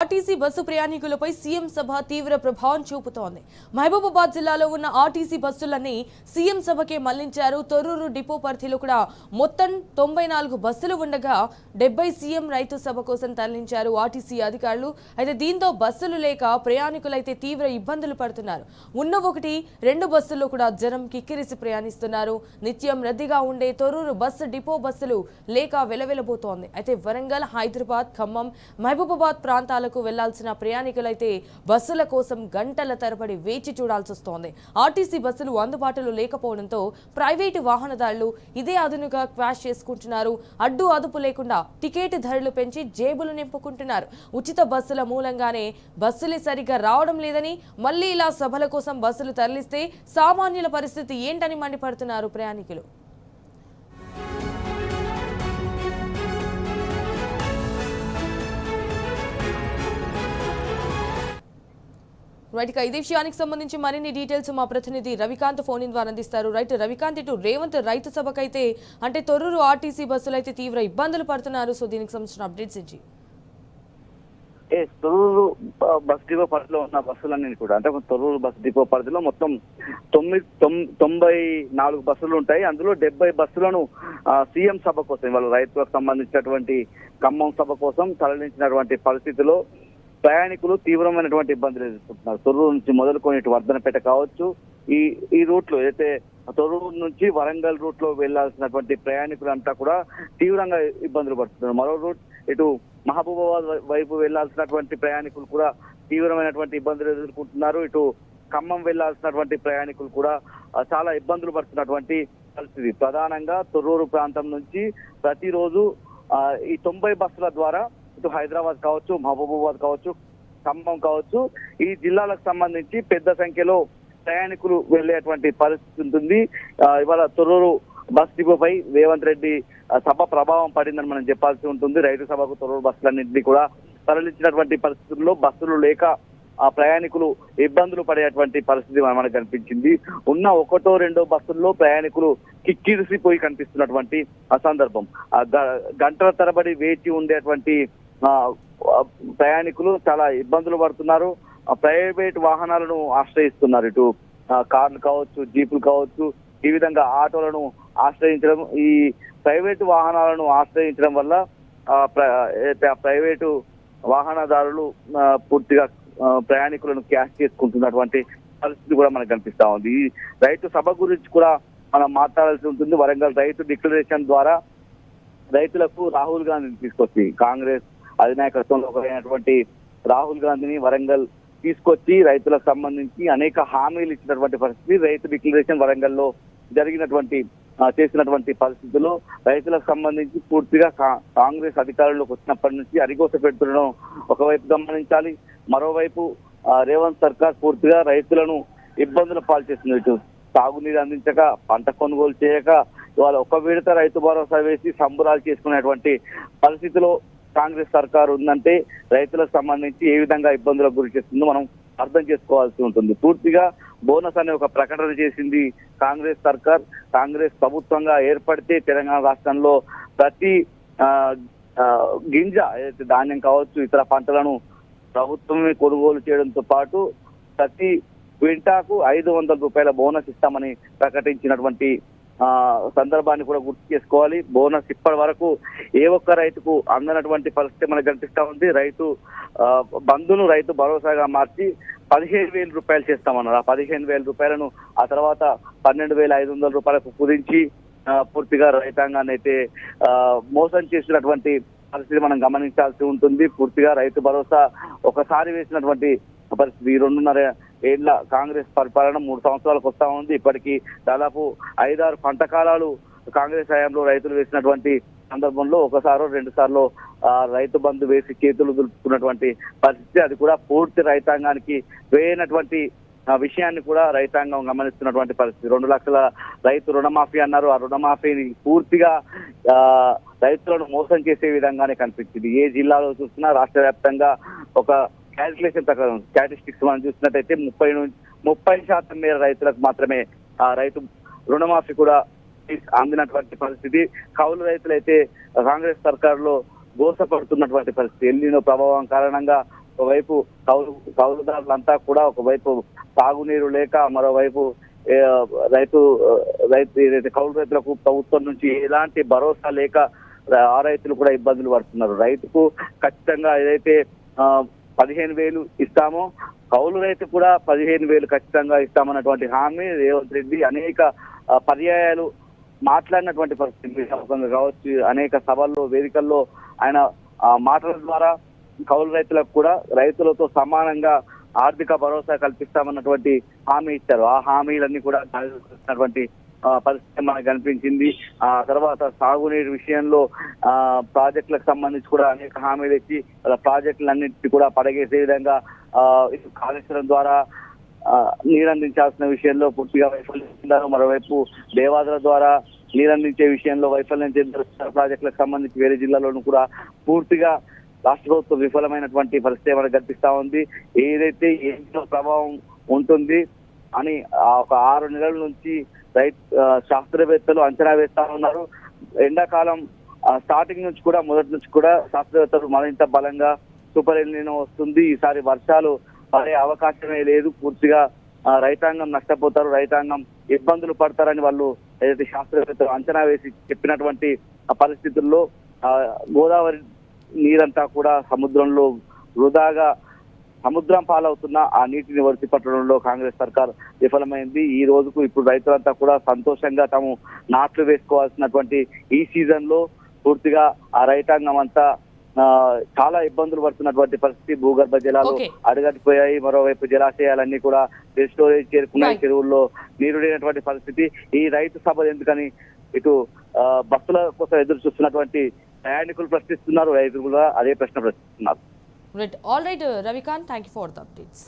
RTC bus ప్రయాణికులపై CM సభ తీవ్ర ప్రభావం చూపుతోంది. మహబూబాబాద్ జిల్లాలో ఉన్న ఆర్టీసీ బస్సులన్నీ సీఎం సభకే మళ్లించారు. తొర్రూరు డిపో పరిధిలో కూడా మొత్తం 94 బస్సులు ఉండగా 70 సీఎం రైతు సభ కోసం తరలించారు ఆర్టీసీ అధికారులు. అయితే దీంతో బస్సులు లేక ప్రయాణికులైతే తీవ్ర ఇబ్బందులు పడుతున్నారు. ఉన్న 1-2 బస్సుల్లో కూడా జనం కిక్కిరిసి ప్రయాణిస్తున్నారు. నిత్యం రద్దీగా ఉండే తొర్రూరు బస్సు డిపో బస్సులు లేక వెలవెలబోతోంది. అయితే వరంగల్, హైదరాబాద్, ఖమ్మం, మహబూబాబాద్ ప్రాంతాలకు వెళ్లాల్సిన ప్రయాణికులైతే బస్సుల కోసం గంటల తరబడి వేచి చూడాల్సి వస్తోంది. ఆర్టీసీ బస్సులు అందుబాటులో లేకపోవడంతో ప్రైవేటు వాహనదారులు ఇదే అదునుగా క్వాష్ చేసుకుంటున్నారు. అడ్డు అదుపు లేకుండా టికెట్ ధరలు పెంచి జేబులు నింపుకుంటున్నారు. ఉచిత బస్సుల మూలంగానే బస్సులే సరిగ్గా రావడం లేదని, మళ్లీ ఇలా సభల కోసం బస్సులు తరలిస్తే సామాన్యుల పరిస్థితి ఏంటని మండిపడుతున్నారు ప్రయాణికులు. ఇదే విషయానికి సంబంధించి మరిన్ని డీటెయిల్స్ మా ప్రతినిధి రవికాంత్ ఫోన్ ఇన్ ద్వారా అందిస్తారు. రవికాంత్, ఇటు రేవంత్ రైతు సభకైతే అంటే తొర్రూరు ఆర్టీసీ బస్సులు అయితే తీవ్ర ఇబ్బందులు పడుతున్నారు. సో దీనికి సంబంధించిన అప్డేట్స్ ఇచ్చి తొర్రూరు బస్ డిపో పరిధిలో ఉన్న బస్సులన్నీ కూడా అంటే తొర్రూరు బస్ డిపో పరిధిలో మొత్తం 94 బస్సులు ఉంటాయి. అందులో 70 బస్సులను సీఎం సభ కోసం వాళ్ళ రైతులకు సంబంధించినటువంటి ఖమ్మం సభ కోసం తరలించినటువంటి పరిస్థితిలో ప్రయాణికులు తీవ్రమైనటువంటి ఇబ్బందులు ఎదుర్కొంటున్నారు. తొర్రూరు నుంచి మొదలుకొని ఇటు వర్ధనపేట కావచ్చు, ఈ రూట్ లో అయితే తొర్రూరు నుంచి వరంగల్ రూట్ లో వెళ్లాల్సినటువంటి ప్రయాణికులంతా కూడా తీవ్రంగా ఇబ్బందులు పడుతున్నారు. మరో రూట్ ఇటు మహబూబాబాద్ వైపు వెళ్లాల్సినటువంటి ప్రయాణికులు కూడా తీవ్రమైనటువంటి ఇబ్బందులు ఎదుర్కొంటున్నారు. ఇటు ఖమ్మం వెళ్లాల్సినటువంటి ప్రయాణికులు కూడా చాలా ఇబ్బందులు పడుతున్నటువంటి పరిస్థితి. ప్రధానంగా తొర్రూరు ప్రాంతం నుంచి ప్రతిరోజు ఈ 90 బస్సుల ద్వారా ఇటు హైదరాబాద్ కావచ్చు, మహబూబాబాద్ కావచ్చు, ఖమ్మం కావచ్చు, ఈ జిల్లాలకు సంబంధించి పెద్ద సంఖ్యలో ప్రయాణికులు వెళ్లేటువంటి పరిస్థితి ఉంటుంది. ఇవాళ తొర్రూరు బస్ డిపోపై రేవంత్ రెడ్డి సభ ప్రభావం పడిందని మనం చెప్పాల్సి ఉంటుంది. రైతు సభకు తొర్రూరు బస్సులన్నింటినీ కూడా తరలించినటువంటి పరిస్థితుల్లో బస్సులు లేక ప్రయాణికులు ఇబ్బందులు పడేటువంటి పరిస్థితి మనకు కనిపించింది. ఉన్న 1-2 బస్సుల్లో ప్రయాణికులు కిక్కిరిసిపోయి కనిపిస్తున్నటువంటి సందర్భం. గంటల తరబడి వేచి ఉండేటువంటి ప్రయాణికులు చాలా ఇబ్బందులు పడుతున్నారు. ప్రైవేట్ వాహనాలను ఆశ్రయిస్తున్నారు. ఇటు కార్లు కావచ్చు, జీపులు కావచ్చు, ఈ విధంగా ఆటోలను ఆశ్రయించడం, ఈ ప్రైవేటు వాహనాలను ఆశ్రయించడం వల్ల ప్రైవేటు వాహనదారులు పూర్తిగా ప్రయాణికులను క్యాష్ చేసుకుంటున్నటువంటి పరిస్థితి కూడా మనకు కనిపిస్తా ఉంది. ఈ రైతు సభ గురించి కూడా మనం మాట్లాడాల్సి ఉంటుంది. వరంగల్ రైతు డిక్లరేషన్ ద్వారా రైతులకు రాహుల్ గాంధీని తీసుకొచ్చి కాంగ్రెస్ అధినాయకత్వంలో అయినటువంటి రాహుల్ గాంధీని వరంగల్ తీసుకొచ్చి రైతులకు సంబంధించి అనేక హామీలు ఇచ్చినటువంటి పరిస్థితి. రైతు డిక్లరేషన్ వరంగల్లో చేసినటువంటి పరిస్థితుల్లో రైతులకు సంబంధించి పూర్తిగా కాంగ్రెస్ అధికారంలోకి వచ్చినప్పటి నుంచి అరిగోస పెడుతుండడం ఒకవైపు గమనించాలి. మరోవైపు రేవంత్ సర్కార్ పూర్తిగా రైతులను ఇబ్బందులు పాల్చేస్తుంది. ఇటు సాగునీరు అందించక, పంట కొనుగోలు చేయక, ఇవాళ ఒక విడత రైతు భరోసా వేసి సంబురాలు చేసుకునేటువంటి పరిస్థితిలో కాంగ్రెస్ సర్కార్ ఉందంటే రైతులకు సంబంధించి ఏ విధంగా ఇబ్బందులకు గురి చేస్తుందో మనం అర్థం చేసుకోవాల్సి ఉంటుంది. పూర్తిగా బోనస్ అనే ఒక ప్రకటన చేసింది కాంగ్రెస్ సర్కార్. కాంగ్రెస్ ప్రభుత్వంగా ఏర్పడితే తెలంగాణ రాష్ట్రంలో ప్రతి గింజ ఏదైతే ధాన్యం కావచ్చు, ఇతర పంటలను ప్రభుత్వమే కొనుగోలు చేయడంతో పాటు ప్రతి క్వింటాకు 500 రూపాయల బోనస్ ఇస్తామని ప్రకటించినటువంటి సందర్భాన్ని కూడా గుర్తు చేసుకోవాలి. బోనస్ ఇప్పటి వరకు ఏ ఒక్క రైతుకు అందనటువంటి పరిస్థితి మనకు కనిపిస్తా ఉంది. రైతు బంధును రైతు భరోసాగా మార్చి 15,000 రూపాయలు చేస్తామన్నారు. ఆ 15,000 రూపాయలను ఆ తర్వాత 12,500 రూపాయలకు కుదించి పూర్తిగా రైతాంగాన్ని అయితే మోసం చేసినటువంటి పరిస్థితి మనం గమనించాల్సి ఉంటుంది. పూర్తిగా రైతు భరోసా ఒకసారి వేసినటువంటి పరిస్థితి. 2.5 ఏళ్ల కాంగ్రెస్ పరిపాలన 3 సంవత్సరాలకు వస్తా ఉంది. ఇప్పటికీ దాదాపు 5-6 పంట కాలాలు కాంగ్రెస్ హయాంలో రైతులు వేసినటువంటి సందర్భంలో 1-2 సార్లు రైతు బంధు వేసి చేతులు దులుపుకున్నటువంటి పరిస్థితి. అది కూడా పూర్తి రైతాంగానికి వేయనటువంటి విషయాన్ని కూడా రైతాంగం గమనిస్తున్నటువంటి పరిస్థితి. 2 లక్షల రైతు రుణమాఫీ అన్నారు. ఆ రుణమాఫీని పూర్తిగా రైతులను మోసం చేసే విధంగానే కనిపించింది. ఏ జిల్లాలో చూసినా రాష్ట్ర వ్యాప్తంగా ఒక క్యాలిక్యులేషన్ ప్రకారం స్టాటిస్టిక్స్ మనం చూసినట్టయితే 30% మేర రైతులకు మాత్రమే రైతు రుణమాఫీ కూడా అందినటువంటి పరిస్థితి. కౌలు రైతులైతే కాంగ్రెస్ సర్కారులో గోసపడుతున్నటువంటి పరిస్థితి. ఎల్నినో ప్రభావం కారణంగా ఒకవైపు కౌలుదారులంతా కూడా ఒకవైపు సాగునీరు లేక మరోవైపు రైతు ఏదైతే కౌలు రైతులకు ప్రభుత్వం నుంచి ఎలాంటి భరోసా లేక ఆ రైతులు కూడా ఇబ్బందులు పడుతున్నారు. రైతుకు ఖచ్చితంగా ఏదైతే 15,000 ఇస్తామో కౌలు రైతు కూడా 15,000 ఖచ్చితంగా ఇస్తామన్నటువంటి హామీ రేవంత్ రెడ్డి అనేక పర్యాయాలు మాట్లాడినటువంటి పరిస్థితి కావచ్చు. అనేక సభల్లో వేదికల్లో ఆయన మాటల ద్వారా కౌలు రైతులకు కూడా రైతులతో సమానంగా ఆర్థిక భరోసా కల్పిస్తామన్నటువంటి హామీ ఇచ్చారు. ఆ హామీలన్నీ కూడా జరిగినటువంటి పరిస్థితి మనకు కనిపించింది. ఆ తర్వాత సాగునీరు విషయంలో ప్రాజెక్టులకు సంబంధించి కూడా అనేక హామీలు ఇచ్చి ప్రాజెక్టులన్నింటినీ కూడా పడగేసే విధంగా కాళేశ్వరం ద్వారా నీరందించాల్సిన విషయంలో పూర్తిగా వైఫల్యం చెందారు. మరోవైపు దేవాదుల ద్వారా నీరందించే విషయంలో వైఫల్యం చెందారు. ప్రాజెక్టులకు సంబంధించి వేరే జిల్లాలోనూ కూడా పూర్తిగా రాష్ట్ర ప్రభుత్వం విఫలమైనటువంటి పరిస్థితి మనకు కనిపిస్తా ఉంది. ఏదైతే ఏంటో ప్రభావం ఉంటుంది అని ఒక 6 నెలల నుంచి శాస్త్రవేత్తలు అంచనా వేస్తా ఉన్నారు. ఎండాకాలం స్టార్టింగ్ నుంచి కూడా మొదటి నుంచి కూడా శాస్త్రవేత్తలు మరింత బలంగా సూపర్ ఎల్నినో వస్తుంది, ఈసారి వర్షాలు పడే అవకాశమే లేదు, పూర్తిగా రైతాంగం నష్టపోతారు, రైతాంగం ఇబ్బందులు పడతారని వాళ్ళు ఏదైతే శాస్త్రవేత్తలు అంచనా వేసి చెప్పినటువంటి పరిస్థితుల్లో గోదావరి నీరంతా కూడా సముద్రంలో వృధాగా సముద్రం పాలవుతున్న ఆ నీటిని ఒడిసి పట్టడంలో కాంగ్రెస్ సర్కార్ విఫలమైంది. ఈ రోజుకు ఇప్పుడు రైతులంతా కూడా సంతోషంగా తాము నాట్లు వేసుకోవాల్సినటువంటి ఈ సీజన్ లో పూర్తిగా ఆ రైతాంగం అంతా చాలా ఇబ్బందులు పడుతున్నటువంటి పరిస్థితి. భూగర్భ జలాలు అడుగట్టిపోయాయి, మరోవైపు జలాశయాలన్నీ కూడా స్టోరేజ్ చేరుకున్నాయి, చెరువుల్లో నీరు లేనటువంటి పరిస్థితి. ఈ రైతు సభ ఎందుకని ఇటు బస్సుల కోసం ఎదురు చూస్తున్నటువంటి ప్రయాణికులు ప్రశ్నిస్తున్నారు, రైతులు కూడా అదే ప్రశ్న ప్రశ్నిస్తున్నారు. All right, Ravikant, thank you for the updates.